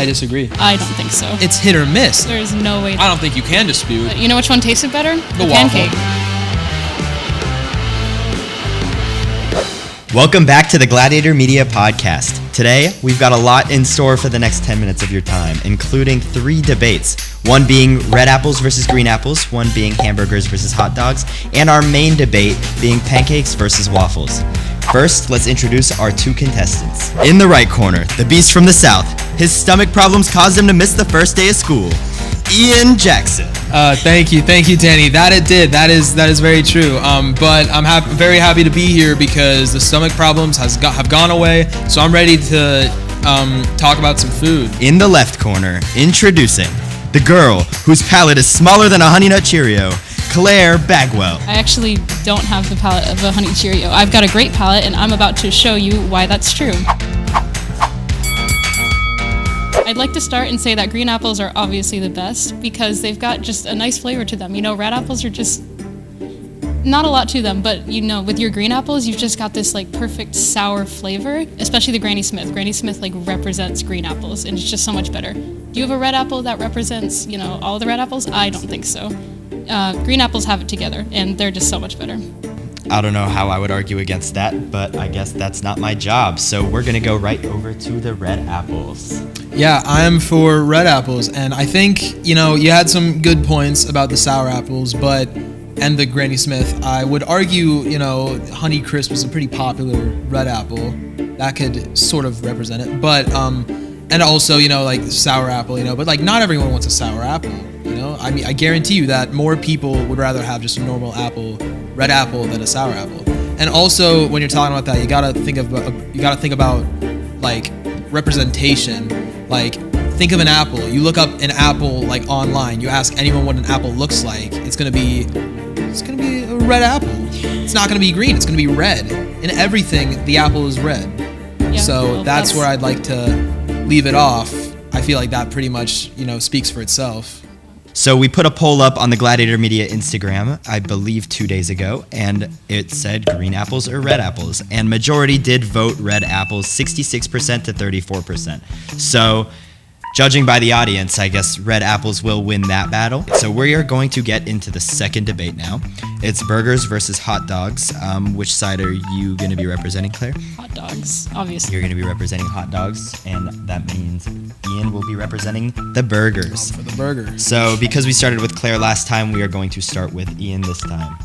I disagree. I don't think so. It's hit or miss. There's no way. I don't think you can dispute. But you know which one tasted better? The waffle. pancake. Welcome back to the Gladiator Media Podcast. Today, we've got a lot in store for the next 10 minutes of your time, including 3 debates. One being red apples versus green apples, one being hamburgers versus hot dogs, and our main debate being pancakes versus waffles. First, let's introduce our 2 contestants. In the right corner, the beast from the south. His stomach problems caused him to miss the first day of school. Ian Jackson. Thank you, Danny. That it did. That is very true. But I'm very happy to be here because the stomach problems have gone away. So I'm ready to talk about some food. In the left corner, introducing the girl whose palate is smaller than a Honey Nut Cheerio, Claire Bagwell. I actually don't have the palate of a Honey Cheerio. I've got a great palate, and I'm about to show you why that's true. I'd like to start and say that green apples are obviously the best because they've got just a nice flavor to them. You know, red apples are just not a lot to them, but you know, with your green apples, you've just got this like perfect sour flavor, especially the Granny Smith. Granny Smith like represents green apples, and it's just so much better. Do you have a red apple that represents, you know, all the red apples? I don't think so. Green apples have it together, and they're just so much better. I don't know how I would argue against that, but I guess that's not my job. So we're gonna go right over to the red apples. Yeah, I'm for red apples, and I think, you know, you had some good points about the sour apples, and the Granny Smith. I would argue, you know, Honey Crisp is a pretty popular red apple. That could sort of represent it, but, and also, you know, like sour apple, you know, but like not everyone wants a sour apple, you know? I mean, I guarantee you that more people would rather have just a normal apple, red apple, than a sour apple. And also, when you're talking about that, you gotta think about like representation. Like, think of an apple. You look up an apple like online. You ask anyone what an apple looks like. It's gonna be a red apple. It's not gonna be green. It's gonna be red. In everything, the apple is red. Yeah, so well, that's where I'd like to leave it off. I feel like that pretty much, you know, speaks for itself. So we put a poll up on the Gladiator Media Instagram, I believe 2 days ago, and it said green apples or red apples. And majority did vote red apples, 66% to 34%. So judging by the audience, I guess red apples will win that battle. So we are going to get into the second debate now. It's burgers versus hot dogs. Which side are you going to be representing, Claire? Hot dogs, obviously. You're going to be representing hot dogs, and that means Ian will be representing the burgers. For the burger. So because we started with Claire last time, we are going to start with Ian this time.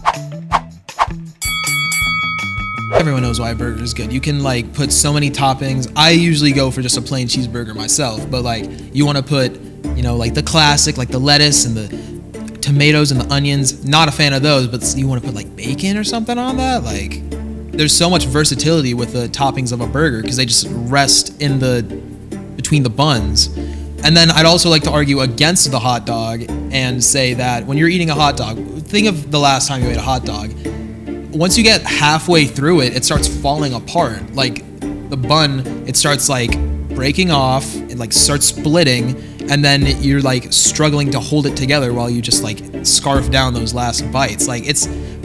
Everyone knows why a burger is good. You can like put so many toppings. I usually go for just a plain cheeseburger myself, but like you want to put, you know, like the classic, like the lettuce and the tomatoes and the onions. Not a fan of those, but you want to put like bacon or something on that. Like, there's so much versatility with the toppings of a burger because they just rest in between the buns. And then I'd also like to argue against the hot dog and say that when you're eating a hot dog, think of the last time you ate a hot dog. Once you get halfway through it, it starts falling apart. Like the bun, it starts like breaking off, it like starts splitting, and then you're like struggling to hold it together while you just like scarf down those last bites. Like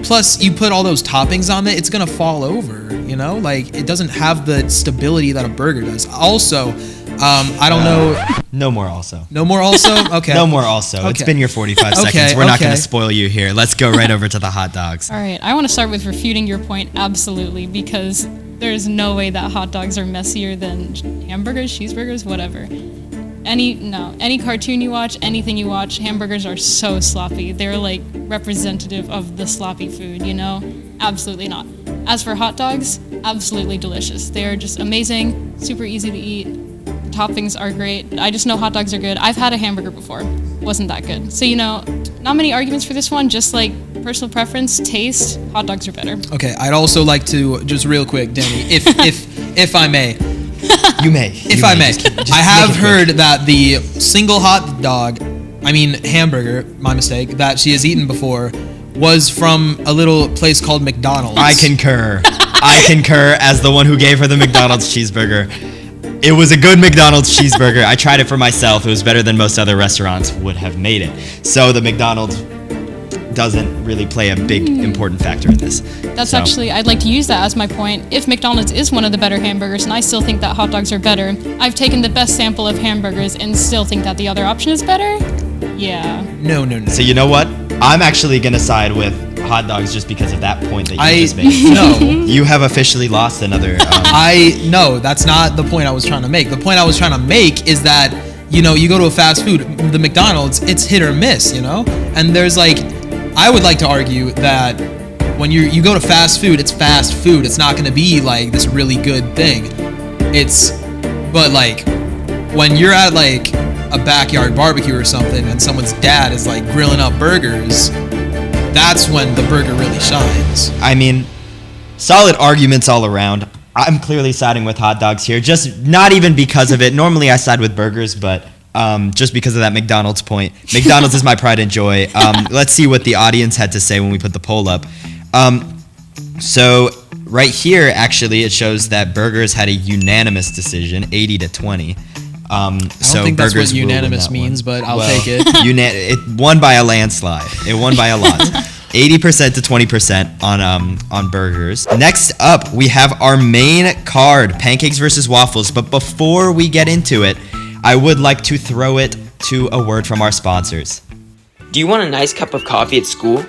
plus you put all those toppings on it, it's gonna fall over, you know? Like it doesn't have the stability that a burger does. Also, I don't know. No more also. No more also? Okay. No more also. Okay. It's been your 45 seconds. We're not going to spoil you here. Let's go right over to the hot dogs. All right, I want to start with refuting your point absolutely because there's no way that hot dogs are messier than hamburgers, cheeseburgers, whatever. Any cartoon you watch, anything you watch, hamburgers are so sloppy. They're like representative of the sloppy food, you know? Absolutely not. As for hot dogs, absolutely delicious. They're just amazing, super easy to eat. Toppings are great. I just know hot dogs are good. I've had a hamburger before. Wasn't that good. So, you know, not many arguments for this one, just like personal preference, taste, hot dogs are better. Okay, I'd also like to, just real quick, Danny, if I may. You may. If I may. I have heard that the single hamburger, my mistake, that she has eaten before was from a little place called McDonald's. I concur. I concur as the one who gave her the McDonald's cheeseburger. It was a good McDonald's cheeseburger. I tried it for myself. It was better than most other restaurants would have made it. So the McDonald's doesn't really play a big important factor in this. That's actually, I'd like to use that as my point. If McDonald's is one of the better hamburgers, and I still think that hot dogs are better, I've taken the best sample of hamburgers and still think that the other option is better? Yeah. No. So you know what? I'm actually gonna side with hot dogs just because of that point that you just made. No. You have officially lost another. No, that's not the point I was trying to make. The point I was trying to make is that, you know, you go to a fast food, the McDonald's, it's hit or miss, you know? And there's like, I would like to argue that when you go to fast food, it's fast food. It's not gonna be like this really good thing. But like, when you're at like a backyard barbecue or something and someone's dad is like grilling up burgers, that's when the burger really shines. I mean, solid arguments all around. I'm clearly siding with hot dogs here, just not even because of it. Normally I side with burgers, but just because of that McDonald's point. McDonald's is my pride and joy. Let's see what the audience had to say when we put the poll up. So right here, actually, it shows that burgers had a unanimous decision, 80-20 I don't think that's what unanimous means, but I'll take it. It won by a landslide. It won by a lot. 80% to 20% on burgers. Next up, we have our main card, Pancakes versus Waffles. But before we get into it, I would like to throw it to a word from our sponsors. Do you want a nice cup of coffee at school?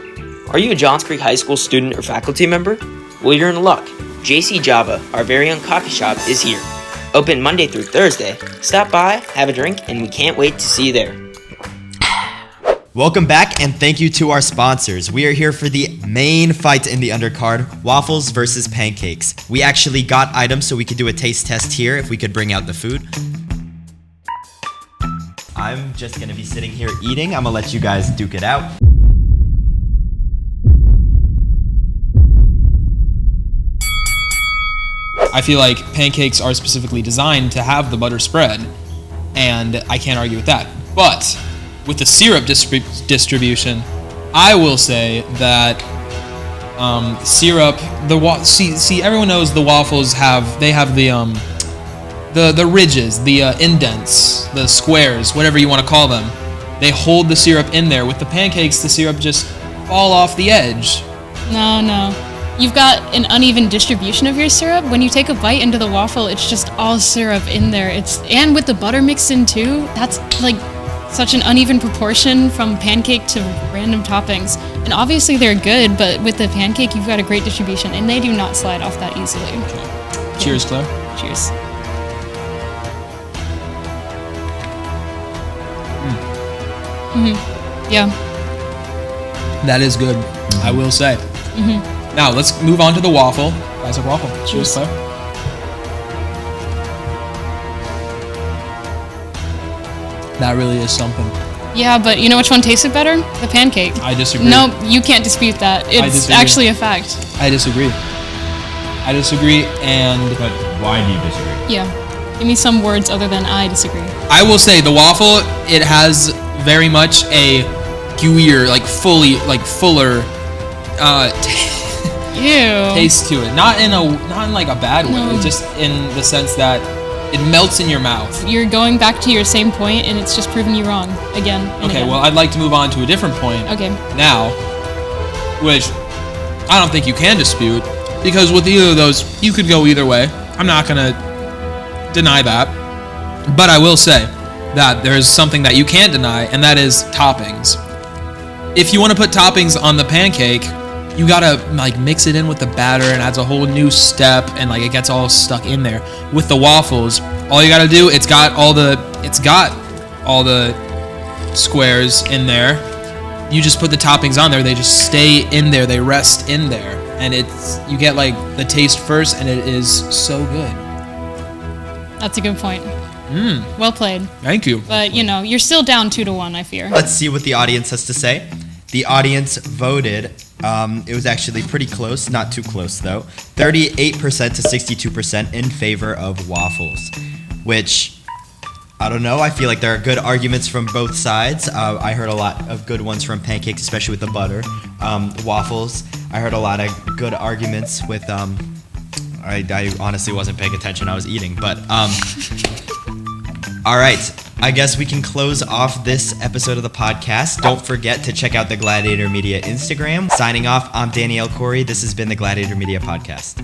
Are you a Johns Creek High School student or faculty member? Well, you're in luck. JC Java, our very own coffee shop, is here. Open Monday through Thursday. Stop by, have a drink, and we can't wait to see you there. Welcome back, and thank you to our sponsors. We are here for the main fight in the undercard, Waffles versus Pancakes. We actually got items so we could do a taste test here if we could bring out the food. I'm just gonna be sitting here eating. I'm gonna let you guys duke it out. I feel like pancakes are specifically designed to have the butter spread, and I can't argue with that. But with the syrup distribution, I will say that syrup. See, everyone knows the waffles have the ridges, the indents, the squares, whatever you want to call them. They hold the syrup in there. With the pancakes, the syrup just fall off the edge. No. You've got an uneven distribution of your syrup. When you take a bite into the waffle, it's just all syrup in there. And with the butter mixed in too, that's like such an uneven proportion from pancake to random toppings. And obviously they're good, but with the pancake, you've got a great distribution, and they do not slide off that easily. Okay. Cheers, Claire. Cheers. Yeah. That is good, I will say. Now, let's move on to the waffle. Classic waffle. Cheers, Claire. That really is something. Yeah, but you know which one tasted better? The pancake. I disagree. No, you can't dispute that. It's actually a fact. I disagree, and... But why do you disagree? Yeah. Give me some words other than I disagree. I will say the waffle, it has very much a gooier, fuller Ew. taste to it. Not in like a bad way. No. Just in the sense that it melts in your mouth. You're going back to your same point, and it's just proving you wrong again. And Okay, again. well, I'd like to move on to a different point. Okay. Now, which I don't think you can dispute, because with either of those, you could go either way. I'm not gonna deny that, but I will say that there's something that you can't deny, and that is toppings. If you want to put toppings on the pancake, you gotta like mix it in with the batter, and adds a whole new step, and like it gets all stuck in there. With the waffles, all you gotta do, it's got all the squares in there. You just put the toppings on there, they just stay in there, they rest in there, and you get like the taste first, and it is so good. That's a good point. Well played. Thank you. But, you're still down 2-1, I fear. Let's see what the audience has to say. The audience voted. It was actually pretty close, not too close though. 38% to 62% in favor of waffles, which I don't know. I feel like there are good arguments from both sides. I heard a lot of good ones from pancakes, especially with the butter. Waffles, I heard a lot of good arguments with. I honestly wasn't paying attention. I was eating, but all right. I guess we can close off this episode of the podcast. Don't forget to check out the Gladiator Media Instagram. Signing off, I'm Danny Elkhoury. This has been the Gladiator Media Podcast.